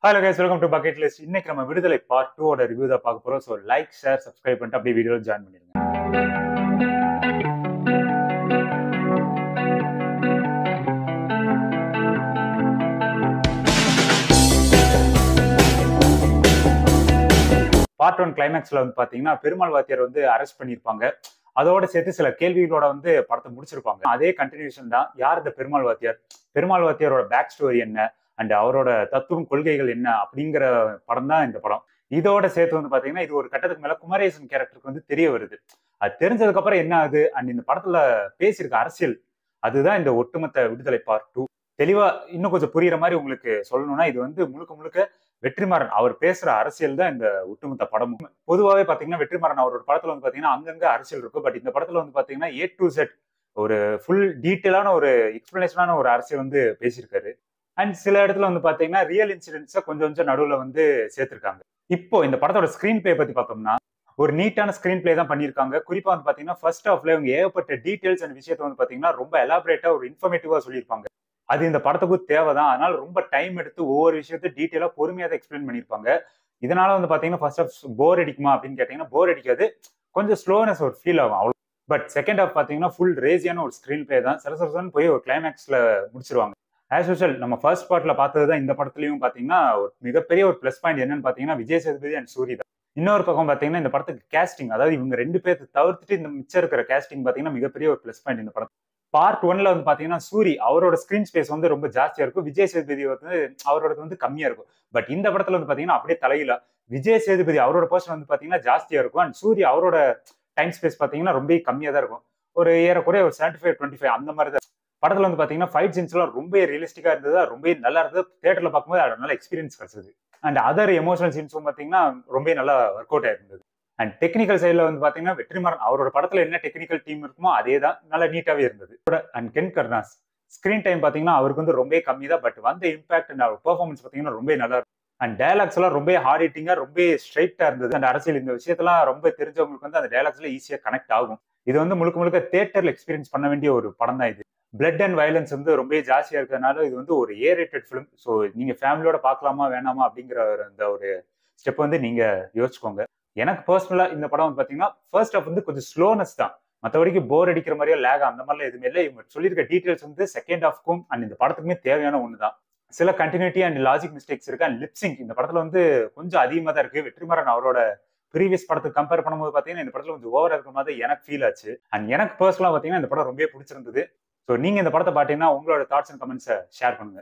Hello guys, welcome to bucket list. இன்னைக்கு நம்ம விடுதலை பார்ட் 2 ஓட ரிவ்யூ தான் பார்க்க போறோம். ஸோ லைக், ஷேர், சப்ஸ்கிரைப் பண்ணிட்டு அப்படியே வீடியோவில் ஜாயின் பண்ணிடுங்க. பார்ட் 1 கிளைமேக்ஸ்ல வந்து பாத்தீங்கன்னா பெருமாள் வாத்தியார் வந்து அரெஸ்ட் பண்ணியிருப்பாங்க. அதோட சேர்த்து சில கேள்விகளோட வந்து படத்தை முடிச்சிருப்பாங்க. அதே கண்டினியூஷன் தான். யார் இந்த பெருமாள் வாத்தியார், பெருமாள் வாத்தியாரோட பேக் ஸ்டோரி என்ன, அண்ட் அவரோட தத்துவம் கொள்கைகள் என்ன அப்படிங்கிற படம் தான் இந்த படம். இதோட சேர்த்து வந்து பாத்தீங்கன்னா இது ஒரு கட்டத்துக்கு மேல குமரேசன் கேரக்டருக்கு வந்து தெரிய வருது. அது தெரிஞ்சதுக்கு அப்புறம் என்ன ஆகுது, அண்ட் இந்த படத்துல பேசியிருக்க அரசியல், அதுதான் இந்த ஒட்டுமொத்த விடுதலை பார்ட் 2. தெளிவா இன்னும் கொஞ்சம் புரியுற மாதிரி உங்களுக்கு சொல்லணும்னா, இது வந்து முழுக்க முழுக்க வெற்றிமாறன் அவர் பேசுற அரசியல் தான் இந்த ஒட்டுமொத்த படமும். பொதுவாகவே பாத்தீங்கன்னா வெற்றிமாறன் அவரோட படத்துல வந்து பாத்தீங்கன்னா அங்கங்க அரசியல் இருக்கும். பட் இந்த படத்துல வந்து பாத்தீங்கன்னா A to Z ஒரு ஃபுல் டீட்டெயிலான ஒரு எக்ஸ்பிளனேஷனான ஒரு அரசியல் வந்து பேசியிருக்காரு. அண்ட் சில இடத்துல வந்து பாத்தீங்கன்னா ரியல் இன்சிடென்ட்ஸை கொஞ்சம் கொஞ்சம் நடுவுல வந்து சேர்த்திருக்காங்க. இப்போ இந்த படத்தோட ஸ்கிரீன் பிளே பத்தி பார்த்தோம்னா ஒரு நீட்டான ஸ்கிரீன் பிளே தான் பண்ணியிருக்காங்க. குறிப்பா வந்து பாத்தீங்கன்னா ஃபர்ஸ்ட் ஹாஃப்ல இவங்க ஏகப்பட்ட டீடைல்ஸ் அண்ட் விஷயத்தை வந்து பாத்தீங்கன்னா ரொம்ப எலாபரேட்டா ஒரு இன்ஃபர்மேட்டிவா சொல்லியிருப்பாங்க. அது இந்த படத்துக்கு தேவைதான். அதனால ரொம்ப டைம் எடுத்து ஒவ்வொரு விஷயத்தையும் டீட்டெயிலா பொறுமையா தான் எக்ஸ்பிளைன் பண்ணியிருப்பாங்க. இதனால வந்து பாத்தீங்கன்னா ஃபர்ஸ்ட் ஹாஃப் போர் அடிக்குமா அப்படின்னு கேட்டீங்கன்னா போர் அடிக்காது. கொஞ்சம் ஸ்லோனஸ் ஒரு ஃபீல் ஆகும் அவ்வளவு. பட் செகண்ட் ஹாஃப் பாத்தீங்கன்னா ஃபுல் ரேசியான ஒரு ஸ்கிரீன் பிளே தான். சரசரசன்னு போய் ஒரு கிளைமேக்ஸ்ல முடிச்சிருவாங்க. ஆஸ் யூஷுவல் நம்ம ஃபர்ஸ்ட் பார்ட்ல பார்த்ததுதான் இந்த படத்துலயும் பாத்தீங்கன்னா ஒரு மிகப்பெரிய ஒரு பிளஸ் பாயிண்ட் என்னன்னு பாத்தீங்கன்னா விஜய் சேதுபதி அண்ட் சூரி தான். இன்னொரு பக்கம் பாத்தீங்கன்னா இந்த படத்துக்கு கேஸ்டிங், அதாவது இவங்க ரெண்டு பேர்த்து தவிர்த்துட்டு இந்த மிச்சம் இருக்கிற கேஸ்டிங் பாத்தீங்கன்னா மிகப்பெரிய ஒரு பிளஸ் பாயிண்ட் இந்த படம். பார்ட் 1ல வந்து பாத்தீங்கன்னா சூரி அவரோட ஸ்கிரீன் ஸ்பேஸ் வந்து ரொம்ப ஜாஸ்தியா இருக்கும். விஜய் சேதுபதி வந்து அவரோட வந்து கம்மியா இருக்கும். பட் இந்த படத்துல வந்து பாத்தீங்கன்னா அப்படியே தலையில விஜய் சேதுபதி அவரோட பர்சன் வந்து பாத்தீங்கன்னா ஜாஸ்தியா இருக்கும். அண்ட் சூரி அவரோட டைம் ஸ்பேஸ் பாத்தீங்கன்னா ரொம்ப கம்மியா தான் இருக்கும். ஒரு ஏறக்குறைய ஒரு 75-25 அந்த மாதிரி தான். படத்துல வந்து பாத்தீங்கன்னா ஃபைட் சீன்ஸ் எல்லாம் ரொம்ப ரியலிஸ்டிக்கா இருந்தது, ரொம்ப நல்லா இருந்தது. தியேட்டர்ல பார்க்கும்போது அது நல்ல எக்ஸ்பீரியன்ஸ் கிடைச்சது. அண்ட் அதர் எமோஷனல் சீன்ஸும் பாத்தீங்கன்னா ரொம்ப நல்லா ஒர்க் அவுட் ஆயிருந்தது. அண்ட் டெக்னிக்கல் சைட்ல வந்து பாத்தீங்கன்னா வெற்றிமாறன் அவரோட படத்துல என்ன டெக்னிக்கல் டீம் இருக்குமோ அதே தான் நல்லா நீட்டாவே இருந்தது. And Ken Karunas screen time பாத்தீங்கன்னா அவருக்கு வந்து ரொம்ப கம்மி தான். பட் வந்த இம்பாக்ட் அண்ட் அவர் பெர்ஃபார்மன்ஸ் பாத்தீங்கன்னா ரொம்ப நல்லா இருக்கும். அண்ட் டயலாக்ஸ் எல்லாம் ரொம்ப ஹார்ட் ஹிட்டிங்கா ரொம்ப ஸ்ட்ரைட்டா இருந்தது. அந்த அரசியல் இந்த விஷயத்தெல்லாம் ரொம்ப தெரிஞ்சவங்களுக்கு வந்து அந்த டயலாக்ஸ்ல ஈஸியா கனெக்ட் ஆகும். இது வந்து முழுக்க முழுக்க தியேட்டர்ல எக்ஸ்பீரியன்ஸ் பண்ண வேண்டிய ஒரு படம் தான் இது. பிளட் அண்ட் வயலன்ஸ் வந்து ரொம்ப ஜாஸ்தியா இருக்கிறதுனால இது வந்து ஒரு ஏ ரேட்டட் ஃபிலிம். ஸோ நீங்க ஃபேமிலியோட பார்க்கலாமா வேணாமா அப்படிங்கிற அந்த ஒரு ஸ்டெப் வந்து நீங்க யோசிச்சுக்கோங்க. எனக்கு பர்சனலா இந்த படம் வந்து பாத்தீங்கன்னா ஃபர்ஸ்ட் ஹாஃப் வந்து கொஞ்சம் ஸ்லோனஸ் தான். மற்றபடிக்கு போர் அடிக்கிற மாதிரியே லேக் அந்த மாதிரிலாம் எதுவுமே இல்லை. இவங்க சொல்லியிருக்க டீடைல்ஸ் வந்து செகண்ட் ஹாஃப்க்கும் அண்ட் இந்த படத்துக்குமே தேவையான ஒன்று தான். சில கண்டினியூட்டி அண்ட் லாஜிக் மிஸ்டேக்ஸ் இருக்கு. அண்ட் லிப்சிங் இந்த படத்துல வந்து கொஞ்சம் அதிகமாக தான் இருக்கு. வெற்றிமாறன் அவரோட ப்ரீவியஸ் படத்துக்கு கம்பேர் பண்ணும்போது பாத்தீங்கன்னா இந்த படத்துல கொஞ்சம் ஓவரா இருக்கிற மாதிரி எனக்கு ஃபீல் ஆச்சு. அண்ட் எனக்கு பர்சனலா பாத்தீங்கன்னா இந்த படம் ரொம்ப பிடிச்சிருந்தது. ஸோ நீங்க இந்த படத்தை பாத்தீங்கன்னா உங்களோட தாட்ஸ் அண்ட் கமெண்ட்ஸை ஷேர் பண்ணுங்க.